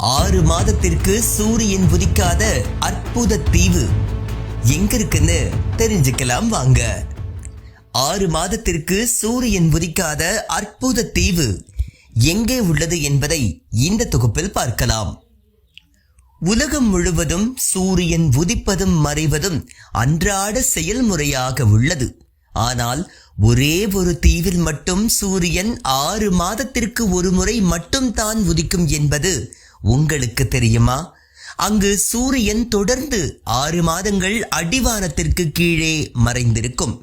6 மாதத்திற்கு சூரியன் உதிக்காத அற்புத தீவு எங்க இருக்குன்னு தெரிஞ்சுக்கலாம் வாங்க. 6 மாதத்திற்கு சூரியன் உதிக்காத அற்புத தீவு எங்கே உள்ளது என்பதை இந்த தொகுப்பில் பார்க்கலாம். உலகம் முழுவதும் சூரியன் உதிப்பதும் மறைவதும் அன்றாட செயல்முறையாக உள்ளது. ஆனால் ஒரே ஒரு தீவில் மட்டும் சூரியன் 6 மாதத்திற்கு ஒரு முறை மட்டும் தான் உதிக்கும் என்பது உங்களுக்கு தெரியுமா? அங்கு சூரியன் தொடர்ந்து 6 மாதங்கள் அடிவானத்திற்கு கீழே மறைந்திருக்கும்.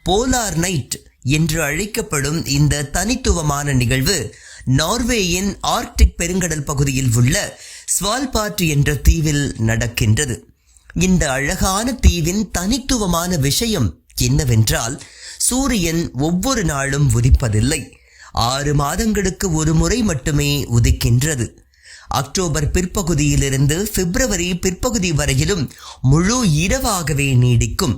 போலார் நைட் என்று அழைக்கப்படும் இந்த தனித்துவமான நிகழ்வு நார்வேயின் ஆர்க்டிக் பெருங்கடல் பகுதியில் உள்ள ஸ்வால்பார்ட் என்ற தீவில் நடக்கின்றது. இந்த அழகான தீவின் தனித்துவமான விஷயம் என்னவென்றால், சூரியன் ஒவ்வொரு நாளும் உதிப்பதில்லை. 6 மாதங்களுக்கு ஒரு முறை மட்டுமே உதிக்கின்றது. அக்டோபர் பிற்பகுதியிலிருந்து பிப்ரவரி பிற்பகுதி வரையிலும் முழு இரவாகவே நீடிக்கும்.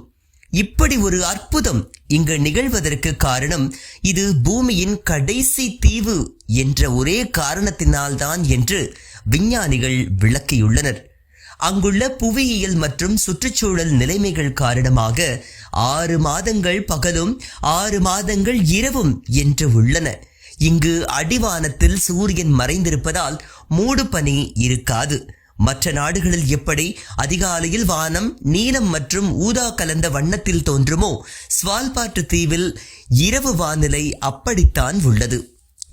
இப்படி ஒரு அற்புதம் இங்கு நிகழ்வதற்கு காரணம் இது பூமியின் கடைசி தீவு என்ற ஒரே காரணத்தினால்தான் என்று விஞ்ஞானிகள் விளக்கியுள்ளனர். அங்குள்ள புவியியல் மற்றும் சுற்றுச்சூழல் நிலைமைகள் காரணமாக 6 மாதங்கள் பகலும் 6 மாதங்கள் இரவும் என்று உள்ளன. இங்கு அடிவானத்தில் சூரியன் மறைந்திருப்பதால் மூடு பனி இருக்காது. மற்ற நாடுகளில் எப்படி அதிகாலையில் வானம் நீலம் மற்றும் ஊதா கலந்த வண்ணத்தில் தோன்றுமோ, ஸ்வால்பார்ட் தீவில் இரவு வானிலை அப்படித்தான் உள்ளது.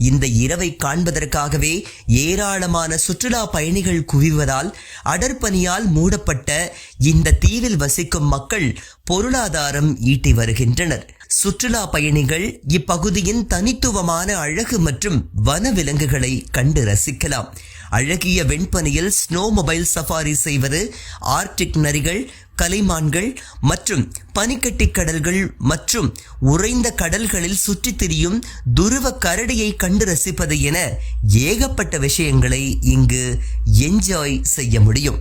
இந்த இரவை காண்பதற்காகவே ஏராளமான சுற்றுலா பயணிகள் குவிவதால் அடர்பனியால் மூடப்பட்ட இந்த தீவில் வசிக்கும் மக்கள் பொருளாதாரம் ஈட்டி வருகின்றனர். சுற்றுலா பயணிகள் இப்பகுதியின் தனித்துவமான அழகு மற்றும் வனவிலங்குகளை கண்டு ரசிக்கலாம். அழகிய வெண்பனியில் ஸ்னோ மொபைல் சஃபாரி செய்வது, ஆர்க்டிக் நரிகள், கலைமான்கள் மற்றும் பனிக்கட்டி கடல்கள் மற்றும் உறைந்த கடல்களில் சுற்றித் திரியும் துருவ கரடியை கண்டு ரசிப்பது என ஏகப்பட்ட விஷயங்களை இங்கு என்ஜாய் செய்ய முடியும்.